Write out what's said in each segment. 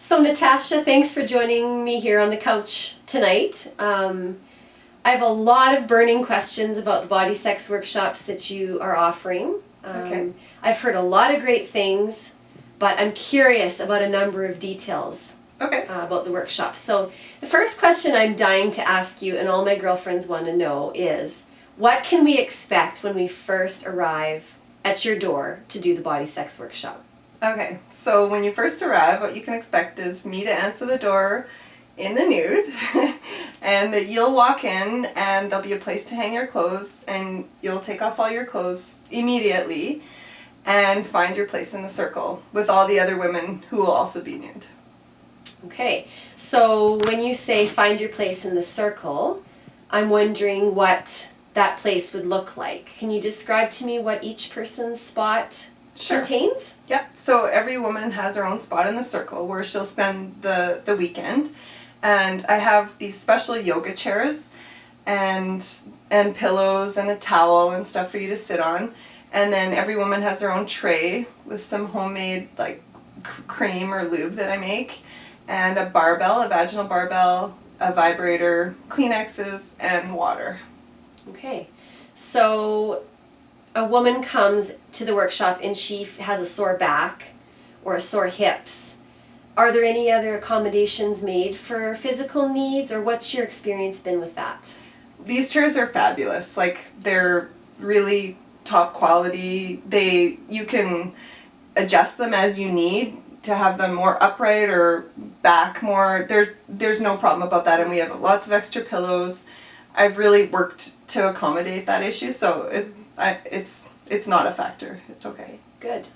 So Natasha, thanks for joining me here on the couch tonight. I have a lot of burning questions about the body sex workshops that you are offering. Okay. I've heard a lot of great things, but I'm curious about a number of details Okay. about the workshop. So the first question I'm dying to ask you, and all my girlfriends want to know, is what can we expect when we first arrive at your door to do the body sex workshop? Okay. So when you first arrive, what you can expect is me to answer the door in the nude, and that you'll walk in and there'll be a place to hang your clothes, and you'll take off all your clothes immediately and find your place in the circle with all the other women who will also be nude. Okay, so when you say find your place in the circle, I'm wondering what that place would look like. Can you describe to me what each person's spot contains? Yep. So every woman has her own spot in the circle where she'll spend the weekend. And I have these special yoga chairs and pillows and a towel and stuff for you to sit on. And then every woman has their own tray with some homemade like cream or lube that I make, and a barbell, a vaginal barbell, a vibrator, Kleenexes, and water. Okay, so a woman comes to the workshop and she has a sore back or a sore hips. Are there any other accommodations made for physical needs, or what's your experience been with that? These chairs are fabulous. Like, they're really top quality. You can adjust them as you need to have them more upright or back more. There's no problem about that, and we have lots of extra pillows. I've really worked to accommodate that issue, so it's not a factor. It's okay. Good.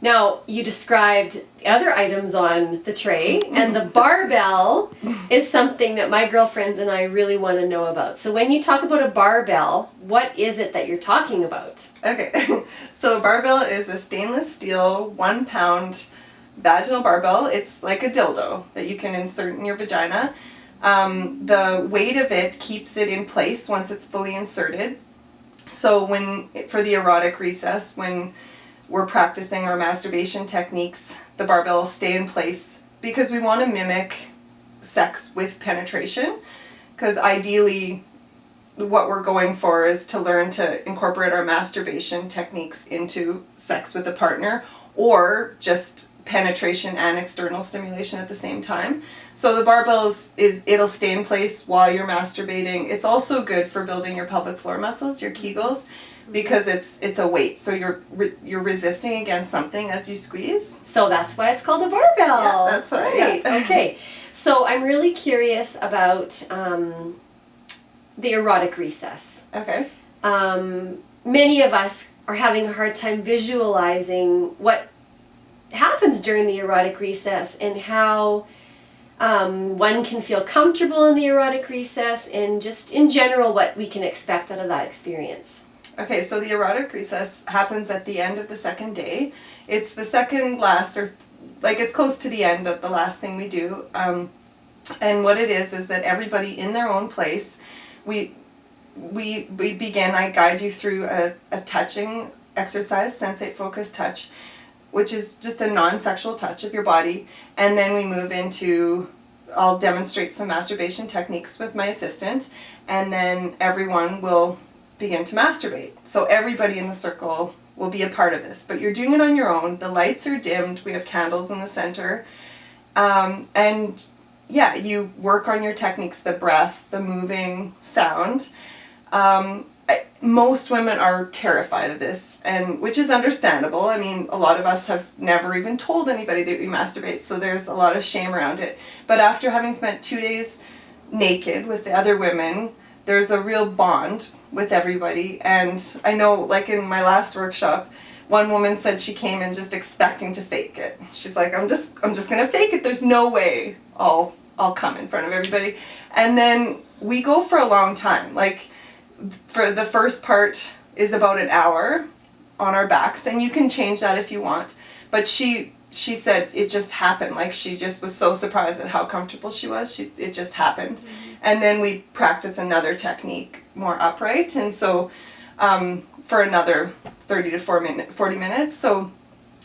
Now, you described the other items on the tray, and the barbell is something that my girlfriends and I really want to know about. So when you talk about a barbell, what is it that you're talking about? Okay, so a barbell is a stainless steel 1 pound vaginal barbell. It's like a dildo that you can insert in your vagina. The weight of it keeps it in place once it's fully inserted. So for the erotic recess, when we're practicing our masturbation techniques, the barbell will stay in place because we want to mimic sex with penetration, because ideally what we're going for is to learn to incorporate our masturbation techniques into sex with a partner, or just penetration and external stimulation at the same time. So the barbell it'll stay in place while you're masturbating. It's also good for building your pelvic floor muscles, your Kegels, because it's a weight, so you're resisting against something as you squeeze. So that's why it's called a barbell. Yeah, that's right. Yeah. Okay. So I'm really curious about the erotic recess. Okay. Many of us are having a hard time visualizing what happens during the erotic recess and how one can feel comfortable in the erotic recess, and just in general what we can expect out of that experience. Okay, so the erotic recess happens at the end of the second day. It's the second last, or like it's close to the end of the last thing we do. And what it is that everybody in their own place, we begin, I guide you through a touching exercise, sensate focus touch, which is just a non-sexual touch of your body. And then we move into, I'll demonstrate some masturbation techniques with my assistant, and then everyone will begin to masturbate. So everybody in the circle will be a part of this, but you're doing it on your own. The lights are dimmed. We have candles in the center. And yeah, you work on your techniques, the breath, the moving, sound. Most women are terrified of this, and which is understandable. I mean, a lot of us have never even told anybody that we masturbate, so there's a lot of shame around it. But after having spent 2 days naked with the other women, there's a real bond with everybody. And I know, like in my last workshop, one woman said she came in just expecting to fake it. She's like, I'm just gonna fake it. There's no way I'll come in front of everybody. And then we go for a long time. Like, for the first part is about an hour on our backs, and you can change that if you want. But she said it just happened. Like, she just was so surprised at how comfortable she was. It just happened. Mm-hmm. And then we practice another technique more upright, and so for another 30 to 40 minutes. So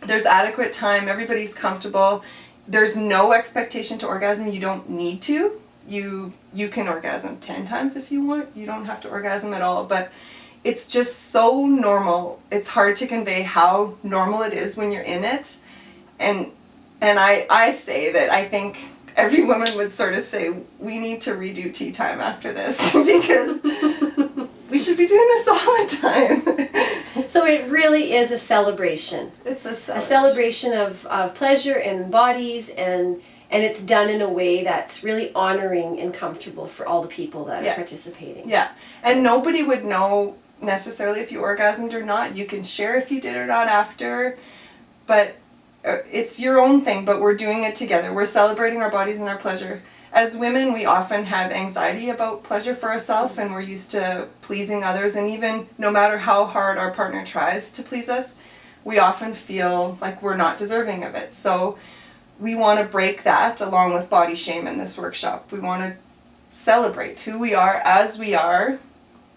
there's adequate time. Everybody's comfortable. there's no expectation to orgasm. You don't need to. You can orgasm 10 times if you want. You don't have to orgasm at all. But it's just so normal. It's hard to convey how normal it is when you're in it. And I say that I think every woman would sort of say, we need to redo tea time after this because we should be doing this all the time. So it really is a celebration. It's a celebration. A celebration of pleasure and bodies, and it's done in a way that's really honoring and comfortable for all the people that are participating. Yeah. And nobody would know necessarily if you orgasmed or not. You can share if you did or not after, but it's your own thing, but we're doing it together. We're celebrating our bodies and our pleasure. As women, we often have anxiety about pleasure for ourselves, and we're used to pleasing others, and even no matter how hard our partner tries to please us, we often feel like we're not deserving of it. So we want to break that along with body shame in this workshop. We want to celebrate who we are as we are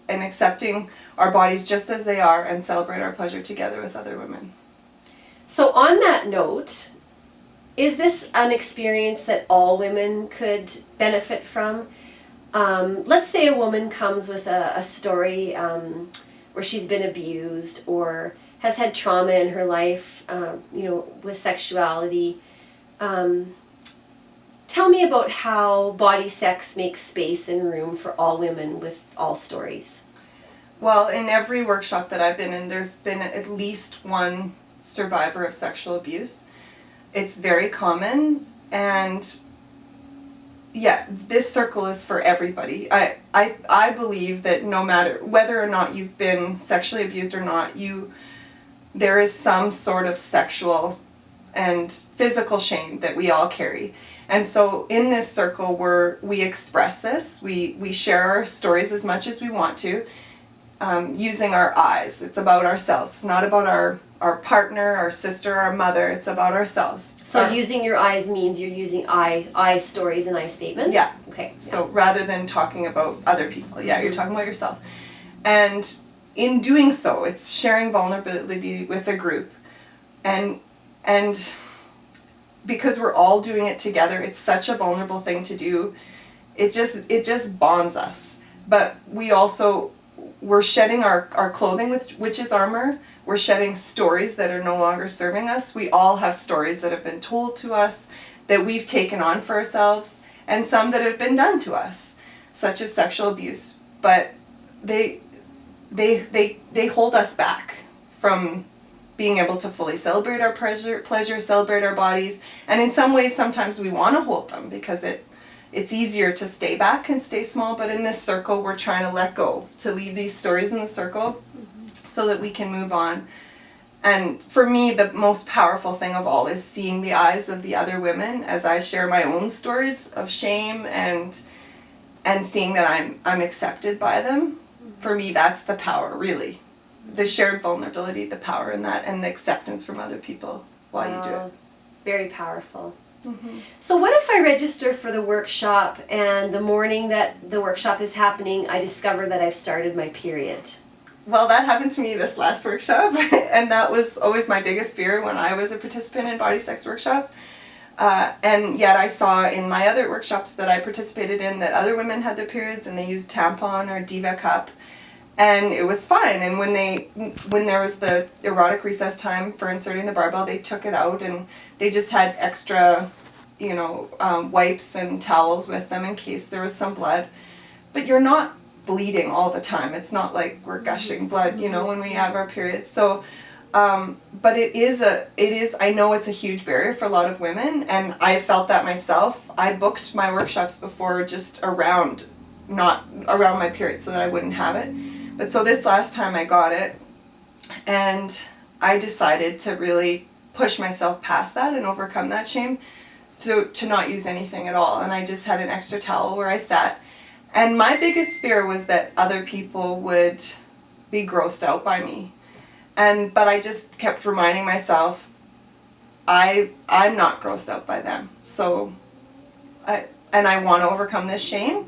and accepting our bodies just as they are and celebrate our pleasure together with other women. So on that note, is this an experience that all women could benefit from? Let's say a woman comes with a story where she's been abused or has had trauma in her life, with sexuality. Tell me about how body sex makes space and room for all women with all stories. Well, in every workshop that I've been in, there's been at least one survivor of sexual abuse. It's very common, and yeah, this circle is for everybody. I believe that no matter whether or not you've been sexually abused or not, there is some sort of sexual and physical shame that we all carry. And so in this circle where we express this, we share our stories as much as we want to, using our eyes. It's about ourselves. It's not about our partner, our sister, our mother. It's about ourselves. So using your eyes means you're using I stories and I statements? Yeah. Okay. So rather than talking about other people, you're talking about yourself. And in doing so, it's sharing vulnerability with a group. And because we're all doing it together, it's such a vulnerable thing to do. It just bonds us. But we're shedding our clothing, which is armor. We're shedding stories that are no longer serving us. We all have stories that have been told to us, that we've taken on for ourselves, and some that have been done to us, such as sexual abuse. But they hold us back from being able to fully celebrate our pleasure, celebrate our bodies. And in some ways, sometimes we want to hold them because it's easier to stay back and stay small. But in this circle, we're trying to let go, to leave these stories in the circle so that we can move on. And for me, the most powerful thing of all is seeing the eyes of the other women as I share my own stories of shame and seeing that I'm accepted by them. For me, that's the power, really. The shared vulnerability, the power in that, and the acceptance from other people while you do it. Very powerful. Mm-hmm. So what if I register for the workshop and the morning that the workshop is happening, I discover that I've started my period? Well, that happened to me this last workshop, and that was always my biggest fear when I was a participant in body sex workshops. And yet I saw in my other workshops that I participated in that other women had their periods and they used tampon or Diva cup, and it was fine. And when there was the erotic recess time for inserting the barbell, they took it out and they just had extra, wipes and towels with them in case there was some blood. But you're not bleeding all the time. It's not like we're gushing blood, when we have our periods. So, but it is, I know it's a huge barrier for a lot of women, and I felt that myself. I booked my workshops before not around my period so that I wouldn't have it. But so this last time I got it, and I decided to really push myself past that and overcome that shame, so to not use anything at all. And I just had an extra towel where I sat. And my biggest fear was that other people would be grossed out by me. But I just kept reminding myself, I'm not grossed out by them. So, I want to overcome this shame.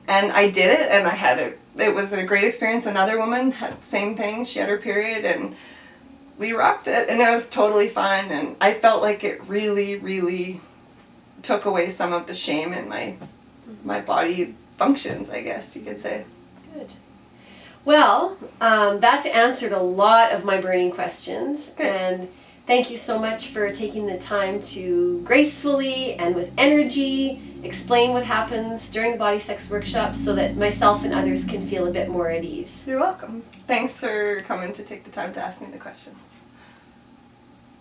And I did it, and it was a great experience. Another woman had the same thing. She had her period, and we rocked it, and it was totally fun. And I felt like it really, really took away some of the shame in my body functions, I guess you could say. Good. Well, that's answered a lot of my burning questions. Good. And thank you so much for taking the time to gracefully and with energy explain what happens during the body sex workshops so that myself and others can feel a bit more at ease. You're welcome. Thanks for coming to take the time to ask me the questions.